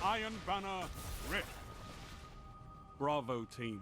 Iron Banner Rift. Bravo team.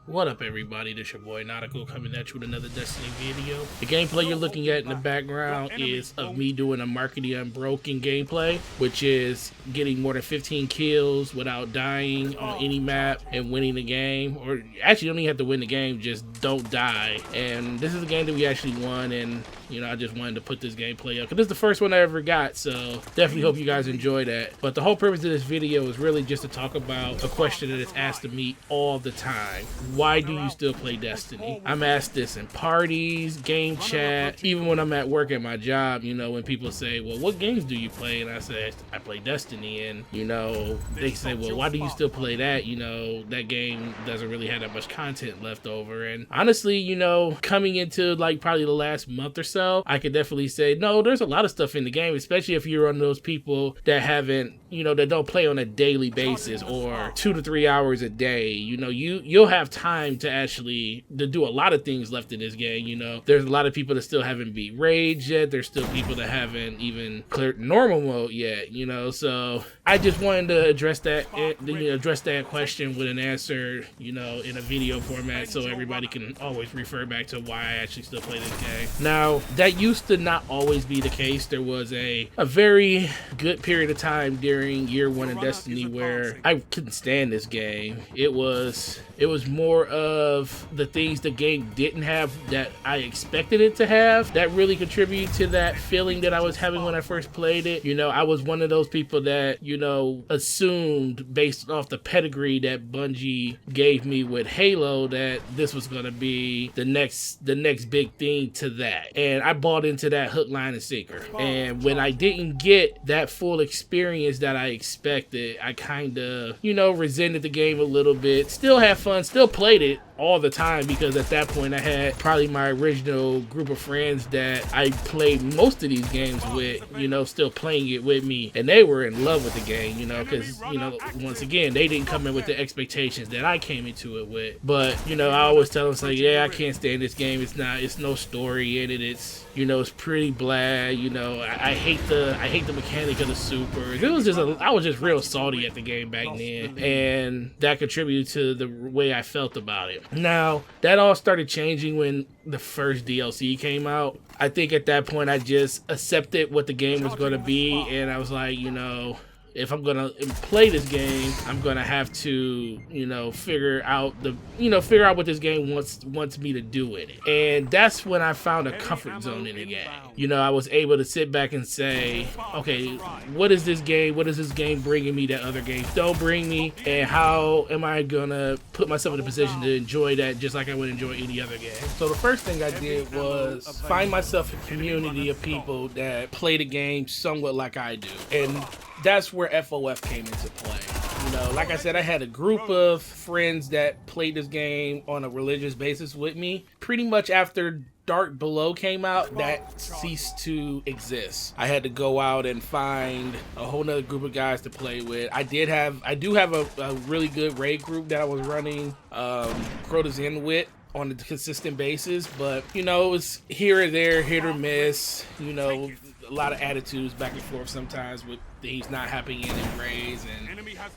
What up, everybody? This your boy Nautical coming at you with another Destiny video. The gameplay you're looking at in the background is of me doing a marketing unbroken gameplay, which is getting more than 15 kills without dying on any map and winning the game. Or actually, you don't even have to win the game, just don't die. And this is a game that we actually won, and you know, I just wanted to put this gameplay up because this is the first one I ever got, so definitely hope you guys enjoy that. But the whole purpose of this video is really just to talk about a question that is asked of me all the time. Why do you still play Destiny? I'm asked this in parties, game chat, even when I'm at work at my job, you know, when people say, well, what games do you play? And I say, I play Destiny. And, you know, they say, well, why do you still play that? You know, that game doesn't really have that much content left over. And honestly, you know, coming into like probably the last month or so, I could definitely say, no, there's a lot of stuff in the game, especially if you're one of those people that haven't, you know, that don't play on a daily basis or 2 to 3 hours a day. You know, you'll have time to do a lot of things left in this game. You know, there's a lot of people that still haven't beat Rage yet. There's still people that haven't even cleared normal mode yet, you know, so I just wanted to address that question with an answer, you know, in a video format so everybody can always refer back to why I actually still play this game. Now, that used to not always be the case. There was a very good period of time during year one of Destiny where I couldn't stand this game. It was more of the things the game didn't have that I expected it to have that really contributed to that feeling that I was having when I first played it. You know, I was one of those people that, you know, assumed based off the pedigree that Bungie gave me with Halo that this was going to be the next big thing to that. And I bought into that hook, line, and sinker. And when I didn't get that full experience that I expected, I kind of, you know, resented the game a little bit. Still had fun, still played it all the time because at that point I had probably my original group of friends that I played most of these games with, you know, still playing it with me, and they were in love with the game, you know, because, you know, once again, they didn't come in with the expectations that I came into it with. But, you know, I always tell them, like, yeah, I can't stand this game. It's no story in it. It's, you know, it's pretty bland. You know, I hate the mechanic of the supers. I was just real salty at the game back then, and that contributed to the way I felt about it. Now, that all started changing when the first DLC came out. I think at that point I just accepted what the game was going to be, and I was like, you know, if I'm gonna play this game, I'm gonna have to, you know, figure out what this game wants me to do with it. And that's when I found a comfort zone in the game. You know, I was able to sit back and say, okay, what is this game bringing me that other games don't bring me? And how am I gonna put myself in a position to enjoy that just like I would enjoy any other game? So the first thing I did was find myself a community of people that play the game somewhat like I do. And that's where FOF came into play. You know, like I said, I had a group of friends that played this game on a religious basis with me. Pretty much after Dark Below came out, that ceased to exist. I had to go out and find a whole nother group of guys to play with. I do have a really good raid group that I was running Crota's in with on a consistent basis, but you know, it was here or there, hit or miss. You know, a lot of attitudes back and forth sometimes with things not happening in raids, and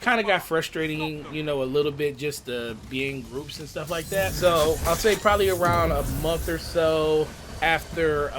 kind of got frustrating, you know, a little bit just to be in groups and stuff like that. So I'll say probably around a month or so after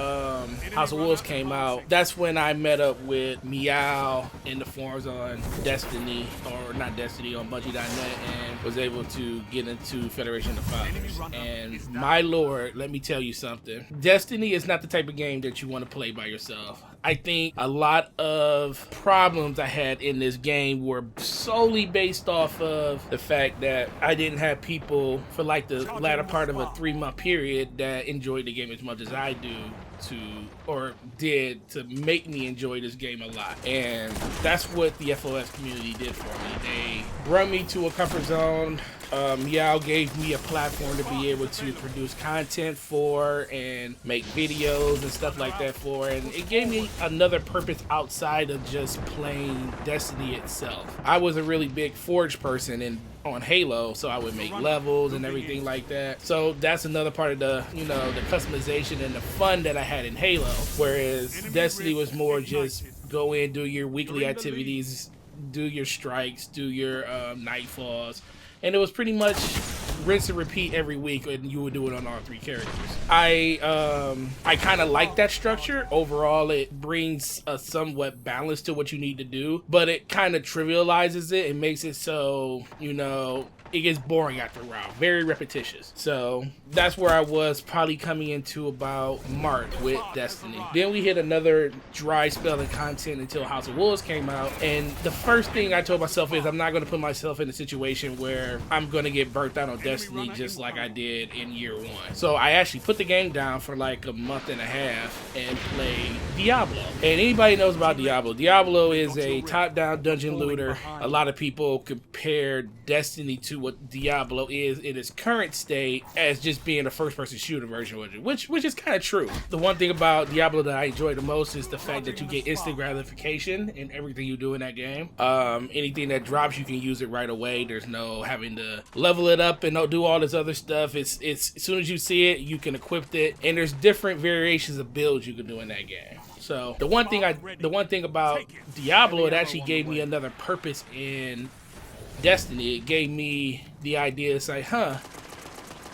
House of Wolves came out, that's when I met up with Meow in the forums on Destiny, or not Destiny, on Bungie.net, and was able to get into Federation of Fathers. And my lord, let me tell you something. Destiny is not the type of game that you want to play by yourself. I think a lot of problems I had in this game were solely based off of the fact that I didn't have people for like the latter part of a 3-month period that enjoyed the game as much as I did to make me enjoy this game a lot. And that's what the FOS community did for me. They brought me to a comfort zone. Meow gave me a platform to be able to produce content for and make videos and stuff like that for, and it gave me another purpose outside of just playing Destiny itself. I was a really big Forge person, and on Halo, so I would make levels and everything like that. So that's another part of the, you know, the customization and the fun that I had in Halo. Whereas Destiny was more just go in, do your weekly activities, do your strikes, do your nightfalls, and it was pretty much rinse and repeat every week, and you would do it on all 3 characters. I kind of like that structure. Overall, it brings a somewhat balance to what you need to do, but it kind of trivializes it and makes it so, you know, it gets boring after a while, very repetitious. So that's where I was probably coming into about March with Destiny. Then we hit another dry spell in content until House of Wolves came out, and the first thing I told myself is I'm not going to put myself in a situation where I'm going to get burnt out on Destiny just like I did in year 1. So I actually put the game down for like a month and a half and played Diablo. And anybody knows about Diablo. Diablo is a top-down dungeon looter. A lot of people compare Destiny to what Diablo is in its current state as just being a first-person shooter version of it, which is kind of true. The one thing about Diablo that I enjoy the most is the fact that you get instant gratification in everything you do in that game. Anything that drops, you can use it right away. There's no having to level it up and do all this other stuff. It's as soon as you see it, you can equip it, and there's different variations of builds you can do in that game. So the one thing about Diablo, it actually gave me another purpose in Destiny. It gave me the idea to say,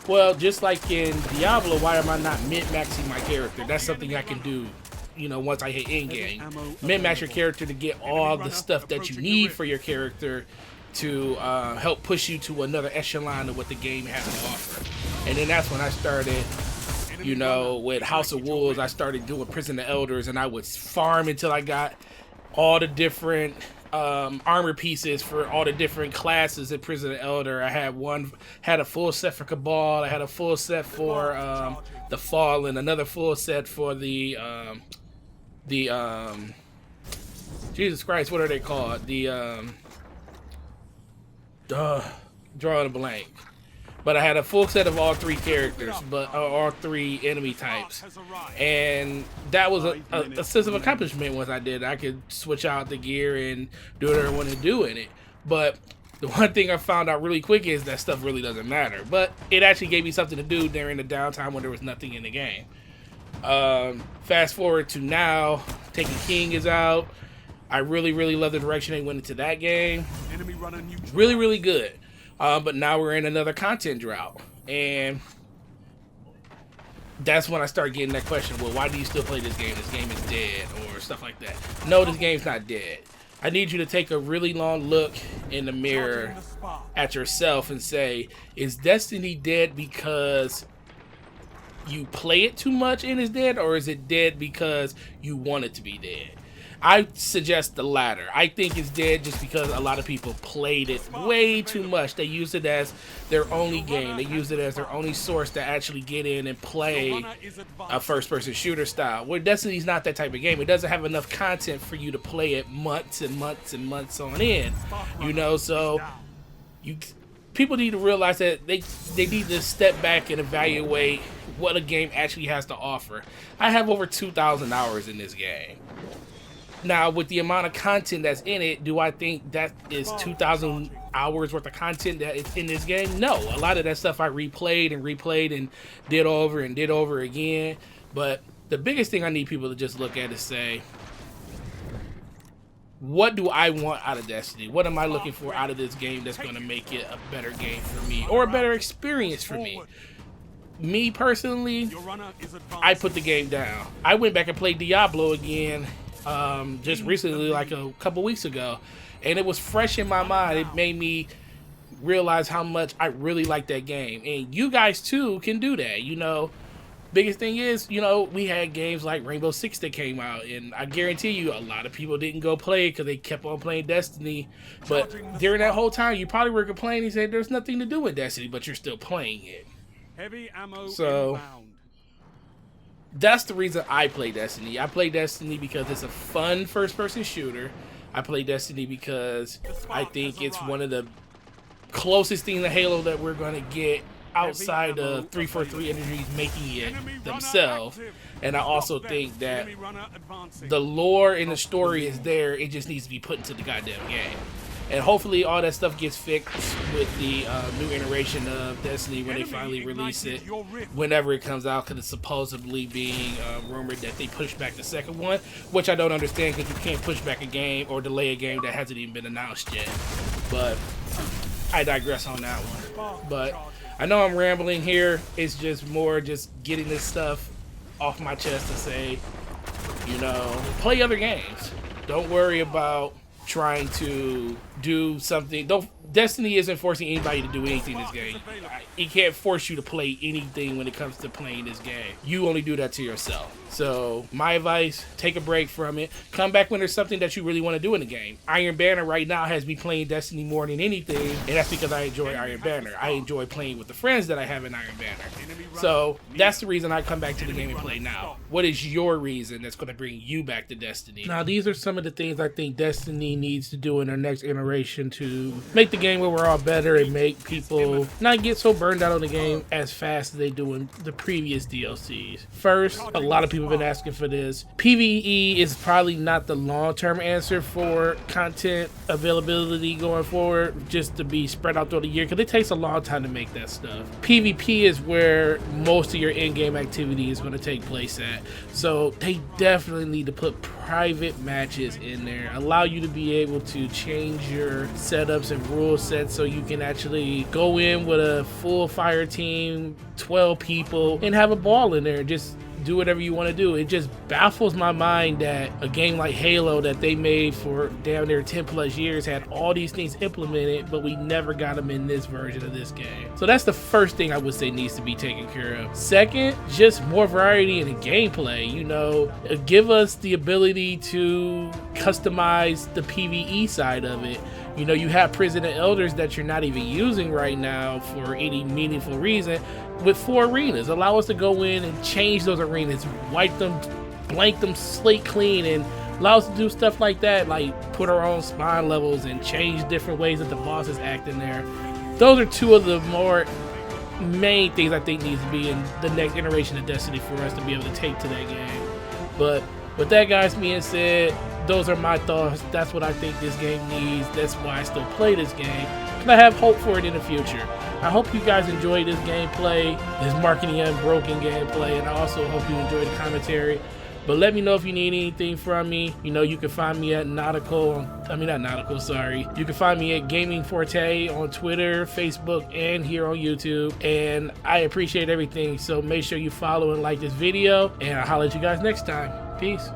well, just like in Diablo, why am I not min-maxing my character? That's something I can do, you know, once I hit in-game. Min-max your character to get all the stuff that you need for your character to help push you to another echelon of what the game has to offer. And then that's when I started, you know, with House of Wolves, I started doing Prison of Elders, and I would farm until I got all the different armor pieces for all the different classes in Prison of Elder. I had a full set for Cabal, I had a full set for the Fallen, another full set for the Jesus Christ, what are they called? Drawing a blank. But I had a full set of all 3 characters, but all 3 enemy types, and that was a sense of accomplishment once I did. I could switch out the gear and do whatever I wanted to do in it. But the one thing I found out really quick is that stuff really doesn't matter. But it actually gave me something to do during the downtime when there was nothing in the game. Fast forward to now, Taken King is out. I really love the direction they went into that game. Really good. But now we're in another content drought, and that's when I start getting that question, well, why do you still play this game? This game is dead, or stuff like that. No, this game's not dead. I need you to take a really long look in the mirror at yourself and say, is Destiny dead because you play it too much and it's dead, or is it dead because you want it to be dead? I suggest the latter. I think it's dead just because a lot of people played it way too much. They used it as their only game. They used it as their only source to actually get in and play a first-person shooter style. Where Destiny's not that type of game. It doesn't have enough content for you to play it months and months and months on end. You know, so people need to realize that they need to step back and evaluate what a game actually has to offer. I have over 2,000 hours in this game. Now, with the amount of content that's in it, do I think that is 2,000 hours worth of content that is in this game? No. A lot of that stuff I replayed and did over again. But the biggest thing I need people to just look at is say, what do I want out of Destiny? What am I looking for out of this game that's going to make it a better game for me or a better experience for me? Me personally, I put the game down. I went back and played Diablo again just recently, like a couple weeks ago, and it was fresh in my mind. It made me realize how much I really like that game, and you guys too can do that. You know, biggest thing is, you know, we had games like Rainbow Six that came out, and I guarantee you a lot of people didn't go play it because they kept on playing Destiny. But during that whole time, you probably were complaining, saying there's nothing to do with Destiny, but you're still playing it. Heavy ammo so inbound. That's the reason I play Destiny. I play Destiny because it's a fun first-person shooter. I play Destiny because I think it's one of the closest things to Halo that we're going to get outside of 343 Industries making it themselves. And I also think that the lore and the story is there. It just needs to be put into the goddamn game. And hopefully all that stuff gets fixed with the new iteration of Destiny when they finally release it, whenever it comes out, because it's supposedly being rumored that they push back the second one, which I don't understand, because you can't push back a game or delay a game that hasn't even been announced yet. But I digress on that one. But I know I'm rambling here. It's just more just getting this stuff off my chest to say, you know, play other games. Don't worry about trying to do something. Destiny isn't forcing anybody to do anything in this game. It can't force you to play anything when it comes to playing this game. You only do that to yourself. So my advice, take a break from it. Come back when there's something that you really want to do in the game. Iron Banner right now has me playing Destiny more than anything, and that's because I enjoy Iron Banner. I enjoy playing with the friends that I have in Iron Banner. So that's the reason I come back to the game and play now. What is your reason that's going to bring you back to Destiny? Now, these are some of the things I think Destiny needs to do in their next iteration to make the game overall better and make people not get so burned out on the game as fast as they do in the previous DLCs. First, a lot of people have been asking for this. PvE is probably not the long-term answer for content availability going forward, just to be spread out through the year, because it takes a long time to make that stuff. PvP is where most of your in-game activity is going to take place at. So they definitely need to put private matches in there, allow you to be able to change your setups and rule sets so you can actually go in with a full fire team, 12 people, and have a ball in there. Just do whatever you want to do. It just baffles my mind that a game like Halo that they made for down there 10 plus years had all these things implemented, but we never got them in this version of this game. So that's the first thing I would say needs to be taken care of. Second, just more variety in the gameplay. You know, give us the ability to customize the PvE side of it. You know, you have Prison of Elders that you're not even using right now for any meaningful reason. With 4 arenas, allow us to go in and change those arenas, wipe them, blank them slate clean, and allow us to do stuff like that, like put our own spawn levels and change different ways that the bosses act in there. Those are 2 of the more main things I think needs to be in the next iteration of Destiny for us to be able to take to that game. But with that, guys, being said, those are my thoughts. That's what I think this game needs. That's why I still play this game, and I have hope for it in the future. I hope you guys enjoy this gameplay, this marketing unbroken gameplay, and I also hope you enjoy the commentary. But let me know if you need anything from me. You know, you can find me at You can find me at Gaming Forte on Twitter, Facebook, and here on YouTube. And I appreciate everything. So make sure you follow and like this video, and I'll holler at you guys next time. Peace.